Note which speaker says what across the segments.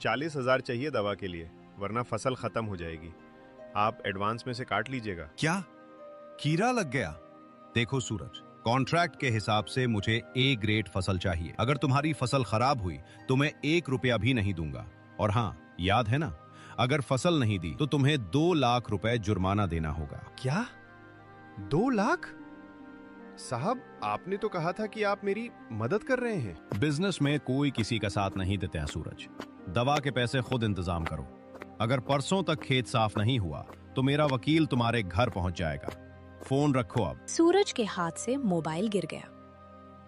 Speaker 1: 40,000 चाहिए दवा के लिए, वरना फसल खत्म हो जाएगी। आप एडवांस में से काट लीजिएगा।
Speaker 2: क्या कीड़ा लग गया? देखो सूरज, कॉन्ट्रैक्ट के हिसाब से मुझे ए ग्रेड फसल चाहिए। अगर तुम्हारी फसल खराब हुई तो मैं 1 रुपया भी नहीं दूंगा। और हाँ, याद है ना, अगर फसल नहीं दी तो तुम्हें 2 लाख रुपए जुर्माना देना होगा।
Speaker 1: क्या 2 लाख? साहब, आपने तो कहा था कि आप मेरी मदद कर रहे हैं।
Speaker 2: बिजनेस में कोई किसी का साथ नहीं देता सूरज। दवा के पैसे खुद इंतजाम करो। अगर परसों तक खेत साफ नहीं हुआ तो मेरा वकील तुम्हारे घर पहुंच जाएगा। फोन रखो अब।
Speaker 3: सूरज के हाथ से मोबाइल गिर गया।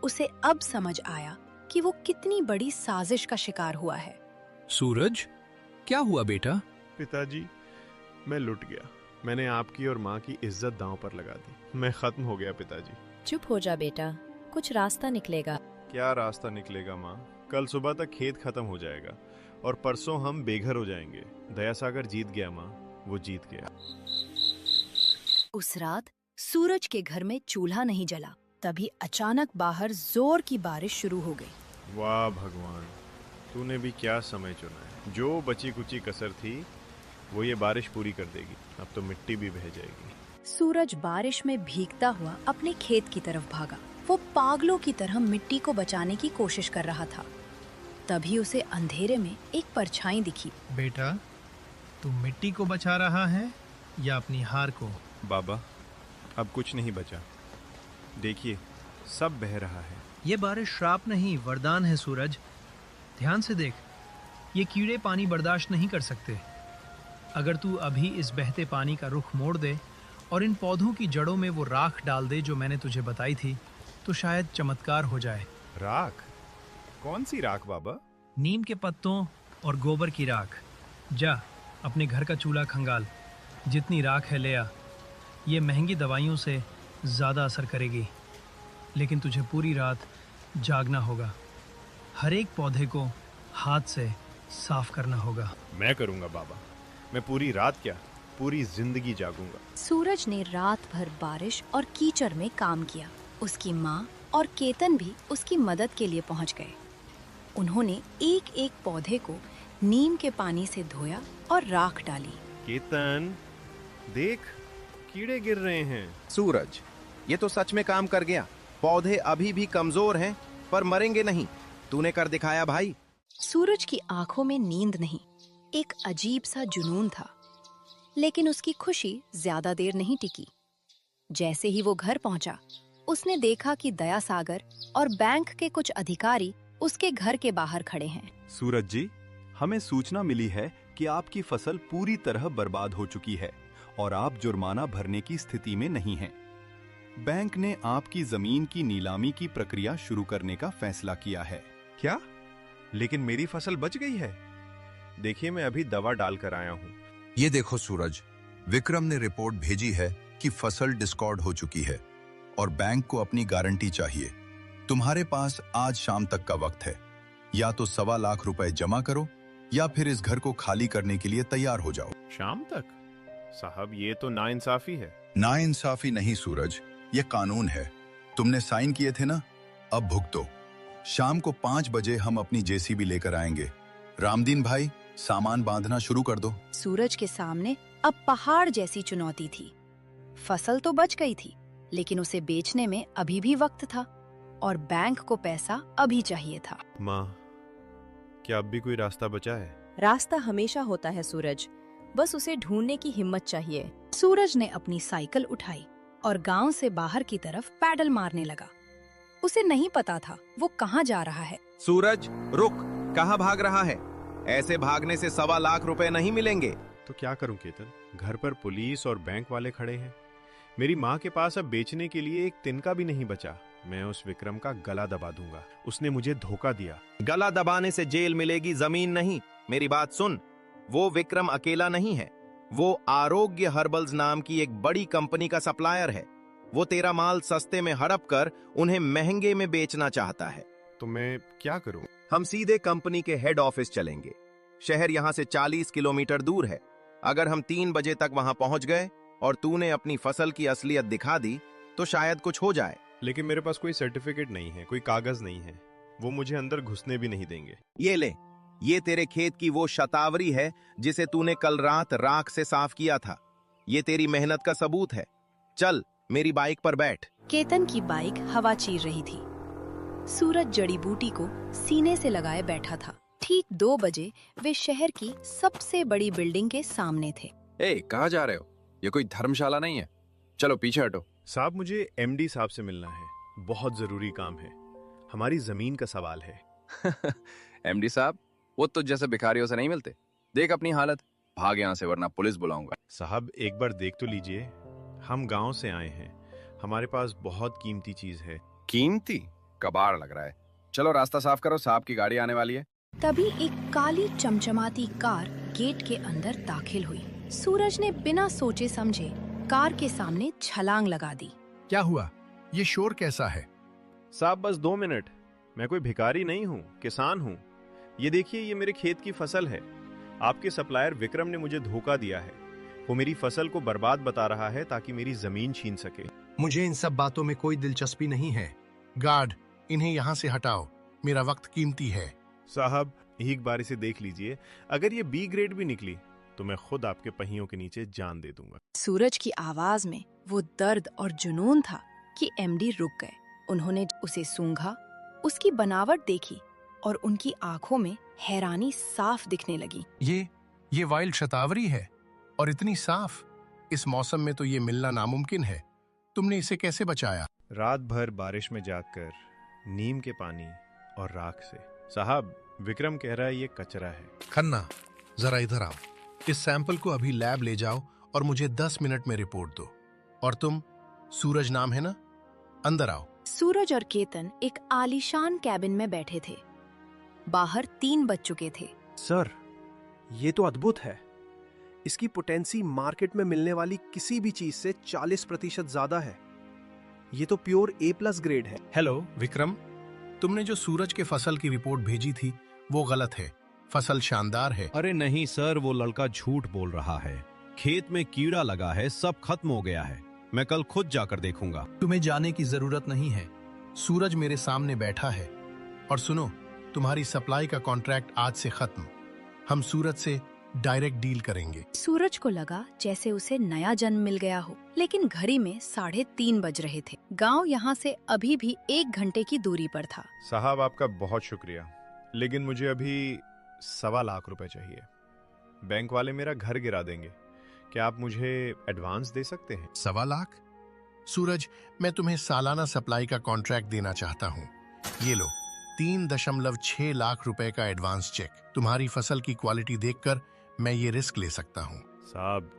Speaker 3: उसे अब समझ आया कि वो कितनी बड़ी साजिश का शिकार हुआ है।
Speaker 4: सूरज, क्या हुआ बेटा?
Speaker 1: पिताजी, मैं लुट गया। मैंने आपकी और माँ की इज्जत दांव पर लगा दी। मैं खत्म हो गया पिताजी।
Speaker 5: चुप हो जा बेटा, कुछ रास्ता निकलेगा।
Speaker 1: क्या रास्ता निकलेगा माँ? कल सुबह तक खेत खत्म हो जाएगा और परसों हम बेघर हो जाएंगे। दयासागर जीत गया माँ, वो जीत गया।
Speaker 3: उस रात सूरज के घर में चूल्हा नहीं जला। तभी अचानक बाहर जोर की बारिश शुरू हो गई।
Speaker 1: वाह भगवान, तूने भी क्या समय चुना है। जो बची कुची कसर थी वो ये बारिश पूरी कर देगी। अब तो मिट्टी भी बह जाएगी।
Speaker 3: सूरज बारिश में भीगता हुआ अपने खेत की तरफ भागा। वो पागलों की तरह मिट्टी को बचाने की कोशिश कर रहा था। तभी उसे अंधेरे में एक परछाई दिखी।
Speaker 6: बेटा, तू मिट्टी को बचा रहा है या अपनी हार को?
Speaker 1: बाबा, अब कुछ नहीं बचा। देखिए, सब बह रहा है।
Speaker 6: ये बारिश श्राप नहीं, वरदान है सूरज। ध्यान से देख, ये कीड़े पानी बर्दाश्त नहीं कर सकते। अगर तू अभी इस बहते पानी का रुख मोड़ दे और इन पौधों की जड़ों में वो राख डाल दे जो मैंने तुझे बताई थी, तो शायद चमत्कार हो जाए।
Speaker 1: राख? कौन सी राख बाबा?
Speaker 6: नीम के पत्तों और गोबर की राख। जा, अपने घर का चूल्हा खंगाल। जितनी राख है ले आ। ये महंगी दवाइयों से ज़्यादा असर करेगी, लेकिन तुझे पूरी रात जागना होगा। हर एक पौधे को हाथ से साफ करना होगा।
Speaker 1: मैं करूँगा बाबा। मैं पूरी रात क्या, पूरी जिंदगी जागूंगा।
Speaker 3: सूरज ने रात भर बारिश और कीचड़ में काम किया। उसकी माँ और केतन भी उसकी मदद के लिए पहुँच गए। उन्होंने एक एक पौधे को नीम के पानी से धोया और राख डाली।
Speaker 1: केतन, देख, कीड़े गिर रहे हैं।
Speaker 7: सूरज, ये तो सच में काम कर गया। पौधे अभी भी कमजोर हैं, पर मरेंगे नहीं। तूने कर दिखाया भाई।
Speaker 3: सूरज की आंखों में नींद नहीं, एक अजीब सा जुनून था। लेकिन उसकी खुशी ज्यादा देर नहीं टिकी। जैसे ही वो घर पहुंचा, उसने देखा कि दयासागर और बैंक के कुछ अधिकारी उसके घर के बाहर खड़े हैं।
Speaker 8: सूरज जी, हमें सूचना मिली है कि आपकी फसल पूरी तरह बर्बाद हो चुकी है और आप जुर्माना भरने की स्थिति में नहीं हैं। बैंक ने आपकी जमीन की नीलामी की प्रक्रिया शुरू करने का फैसला किया है।
Speaker 1: क्या? लेकिन मेरी फसल बच गई है। देखिए, मैं अभी दवा डालकर आया हूँ।
Speaker 9: ये देखो सूरज, विक्रम ने रिपोर्ट भेजी है कि फसल डिस्कॉर्ड हो चुकी है और बैंक को अपनी गारंटी चाहिए। तुम्हारे पास आज शाम तक का वक्त है। या तो 1.25 लाख रुपए जमा करो या फिर इस घर को खाली करने के लिए तैयार हो जाओ।
Speaker 1: शाम तक? साहब, ये तो नाइंसाफी है।
Speaker 9: नाइंसाफी नहीं सूरज, ये कानून है। तुमने साइन किए थे ना, अब भुगतो। शाम को 5 बजे हम अपनी जेसीबी लेकर आएंगे। रामदीन भाई, सामान बांधना शुरू कर दो।
Speaker 3: सूरज के सामने अब पहाड़ जैसी चुनौती थी। फसल तो बच गई थी, लेकिन उसे बेचने में अभी भी वक्त था और बैंक को पैसा अभी चाहिए था।
Speaker 1: माँ, क्या अब भी कोई रास्ता बचा है?
Speaker 5: रास्ता हमेशा होता है सूरज, बस उसे ढूंढने की हिम्मत चाहिए।
Speaker 3: सूरज ने अपनी साइकिल उठाई और गांव से बाहर की तरफ पैडल मारने लगा। उसे नहीं पता था वो कहाँ जा रहा है।
Speaker 7: सूरज, रुक, कहाँ भाग रहा है? ऐसे भागने से 1.25 लाख रुपए नहीं मिलेंगे।
Speaker 1: तो क्या करूं केतन? घर पर पुलिस और बैंक वाले खड़े हैं। मेरी माँ के पास अब बेचने के लिए एक तिनका भी नहीं बचा। मैं उस विक्रम का गला दबा दूंगा। उसने मुझे धोखा दिया।
Speaker 7: गला दबाने से जेल मिलेगी, जमीन नहीं। मेरी बात सुन, वो विक्रम अकेला नहीं है। वो आरोग्य हर्बल्स नाम की एक बड़ी कंपनी का सप्लायर है। वो तेरा माल सस्ते में हड़प कर उन्हें महंगे में बेचना चाहता है।
Speaker 1: तो मैं क्या करूं?
Speaker 7: हम सीधे कंपनी के हेड ऑफिस चलेंगे। शहर यहाँ से 40 किलोमीटर दूर है। अगर हम 3 बजे तक वहां पहुंच गए और तूने अपनी फसल की असलियत दिखा दी तो शायद कुछ हो जाए।
Speaker 1: लेकिन मेरे पास कोई सर्टिफिकेट नहीं है, कोई कागज नहीं है। वो मुझे अंदर घुसने भी नहीं देंगे।
Speaker 7: ये ले, ये तेरे खेत की वो शतावरी है जिसे तूने कल रात राख से साफ किया था। ये तेरी मेहनत का सबूत है। चल मेरी बाइक पर बैठ।
Speaker 3: केतन की बाइक हवा चीर रही थी। सूरज जड़ी बूटी को सीने से लगाए बैठा था। ठीक 2 बजे वे शहर की सबसे बड़ी बिल्डिंग के सामने थे।
Speaker 10: कहाँ जा रहे हो? ये कोई धर्मशाला नहीं है। चलो पीछे हटो।
Speaker 1: साहब, मुझे एमडी साहब से मिलना है। बहुत जरूरी काम है। हमारी जमीन का सवाल है।
Speaker 10: एमडी साहब, वो तो जैसे भिखारियों से नहीं मिलते। देख अपनी हालत, भाग यहाँ से वरना पुलिस बुलाऊंगा।
Speaker 1: साहब, एक बार देख तो लीजिए। हम गांव से आए हैं। हमारे पास बहुत कीमती चीज है।
Speaker 10: कीमती? कबाड़ लग रहा है। चलो रास्ता साफ करो, साहब की गाड़ी आने वाली है।
Speaker 3: तभी एक काली चमचमाती कार गेट के अंदर दाखिल हुई। सूरज ने बिना सोचे समझे कार के सामने छलांग लगा दी।
Speaker 11: क्या हुआ? ये शोर कैसा है?
Speaker 1: साहब, बस 2 मिनट। मैं कोई भिखारी नहीं हूँ, किसान हूँ। ये देखिए, ये मेरे खेत की फसल है। आपके सप्लायर विक्रम ने मुझे धोखा दिया है। वो मेरी फसल को बर्बाद बता रहा है ताकि मेरी जमीन छीन सके।
Speaker 11: मुझे इन सब बातों में कोई दिलचस्पी नहीं है। गार्ड, इन्हें यहाँ से हटाओ। मेरा वक्त कीमती है।
Speaker 1: साहब, एक बार इसे देख लीजिए। अगर ये बी ग्रेड भी निकली तो मैं खुद आपके पहियों के नीचे जान दे दूंगा।
Speaker 3: सूरज की आवाज में वो दर्द और जुनून था कि एमडी रुक गए। उन्होंने उसे सूंघा, उसकी बनावट देखी और उनकी आंखों में हैरानी साफ दिखने लगी।
Speaker 11: ये वाइल्ड शतावरी है और इतनी साफ। इस मौसम में तो ये मिलना नामुमकिन है। तुमने इसे कैसे बचाया?
Speaker 1: रात भर बारिश में जागकर, नीम के पानी और राख से। साहब, विक्रम कह रहा है ये कचरा है।
Speaker 11: खन्ना, जरा इधर आओ। इस सैंपल को अभी लैब ले जाओ और मुझे 10 मिनट में रिपोर्ट दो। और तुम, सूरज नाम है ना? अंदर आओ।
Speaker 3: सूरज और केतन एक आलीशान कैबिन में बैठे थे। बाहर 3 बज चुके थे।
Speaker 12: सर, ये तो अद्भुत है। इसकी पोटेंसी मार्केट में मिलने वाली किसी भी चीज से 40% ज्यादा है। ये तो प्योर A+ ग्रेड है।
Speaker 11: हेलो विक्रम, तुमने जो सूरज के फसल की रिपोर्ट भेजी थी वो गलत है। फसल शानदार है।
Speaker 2: अरे नहीं सर, वो लड़का झूठ बोल रहा है। खेत में कीड़ा लगा है, सब खत्म हो गया है। मैं कल खुद जाकर देखूंगा।
Speaker 11: तुम्हें जाने की जरूरत नहीं है। सूरज मेरे सामने बैठा है। और सुनो, तुम्हारी सप्लाई का कॉन्ट्रैक्ट आज से खत्म। हम सूरज से डायरेक्ट डील करेंगे।
Speaker 3: सूरज को लगा जैसे उसे नया जन्म मिल गया हो, लेकिन घड़ी में 3:30 बज रहे थे। गांव यहाँ से अभी भी 1 घंटे की दूरी पर था।
Speaker 1: साहब, आपका बहुत शुक्रिया, लेकिन मुझे अभी 1.25 लाख रुपए चाहिए। बैंक वाले मेरा घर गिरा देंगे। क्या आप मुझे एडवांस दे सकते हैं?
Speaker 11: 1.25 लाख? सूरज, मैं तुम्हें सालाना सप्लाई का कॉन्ट्रैक्ट देना चाहता हूँ। ये लो, 3.6 लाख रुपए का एडवांस चेक। तुम्हारी फसल की क्वालिटी देखकर मैं ये रिस्क ले सकता हूँ।
Speaker 1: साहब,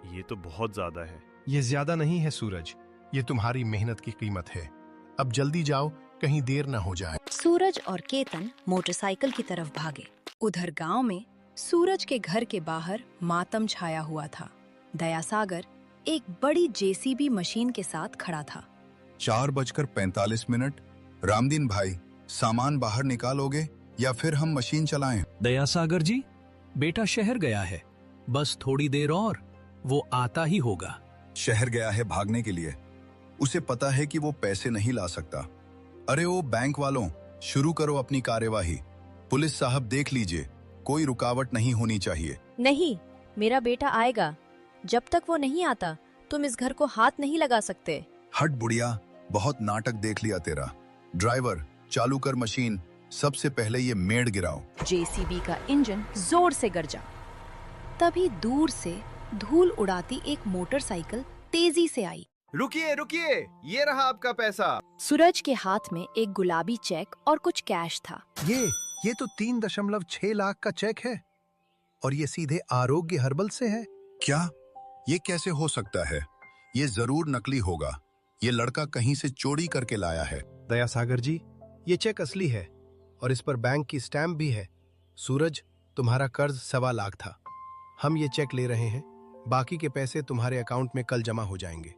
Speaker 1: ये तो बहुत ज्यादा है।
Speaker 11: ये ज्यादा नहीं है सूरज, ये तुम्हारी मेहनत की कीमत है। अब जल्दी जाओ, कहीं देर न हो जाए।
Speaker 3: सूरज और केतन मोटरसाइकिल की तरफ भागे। उधर गांव में सूरज के घर के बाहर मातम छाया हुआ था। दयासागर एक बड़ी जेसीबी मशीन के साथ खड़ा था।
Speaker 9: 4:45। रामदीन भाई, सामान बाहर निकालोगे या फिर हम मशीन चलाएं?
Speaker 4: दयासागर जी, बेटा शहर गया है। बस थोड़ी देर और वो आता ही होगा।
Speaker 9: शहर गया है भागने के लिए। उसे पता है कि वो पैसे नहीं ला सकता। अरे ओ बैंक वालों, शुरू करो अपनी कार्यवाही। पुलिस साहब देख लीजिए, कोई रुकावट नहीं होनी चाहिए।
Speaker 5: नहीं, मेरा बेटा आएगा। जब तक वो नहीं आता तुम इस घर को हाथ नहीं लगा सकते।
Speaker 9: हट बुढ़िया, बहुत नाटक देख लिया तेरा। ड्राइवर, चालू कर मशीन। सबसे पहले ये मेड़ गिराओ।
Speaker 3: जेसीबी का इंजन जोर से गरजा। तभी दूर से धूल उड़ाती एक मोटरसाइकिल तेजी से आई।
Speaker 7: रुकिए रुकिए, ये रहा आपका पैसा।
Speaker 3: सूरज के हाथ में एक गुलाबी चेक और कुछ कैश था।
Speaker 11: ये तो 3.6 लाख का चेक है और ये सीधे आरोग्य हर्बल से है।
Speaker 9: क्या? ये कैसे हो सकता है? ये जरूर नकली होगा। ये लड़का कहीं से चोरी करके लाया है।
Speaker 11: दयासागर जी, ये चेक असली है और इस पर बैंक की स्टैम्प भी है। सूरज, तुम्हारा कर्ज 1.25 लाख था। हम ये चेक ले रहे हैं। बाकी के पैसे तुम्हारे अकाउंट में कल जमा हो जाएंगे।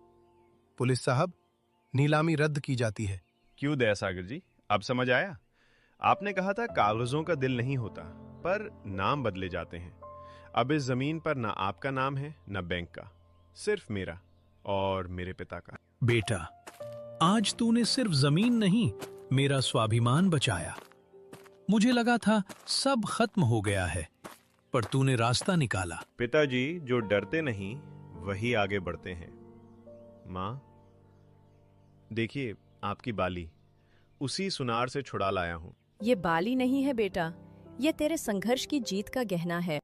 Speaker 11: पुलिस साहब, नीलामी रद्द की जाती है।
Speaker 1: क्यों दयासागर जी, अब समझ आया? आपने कहा था कागजों का दिल नहीं होता, पर नाम बदले जाते हैं। अब इस जमीन पर ना आपका नाम है ना बैंक का, सिर्फ मेरा और मेरे पिता का।
Speaker 4: बेटा, आज तूने सिर्फ जमीन नहीं, मेरा स्वाभिमान बचाया। मुझे लगा था सब खत्म हो गया है, पर तूने रास्ता निकाला।
Speaker 1: पिताजी जो डरते नहीं वही आगे बढ़ते हैं। माँ, देखिए आपकी बाली, उसी सुनार से छुड़ा लाया हूँ।
Speaker 5: ये बाली नहीं है बेटा, ये तेरे संघर्ष की जीत का गहना है।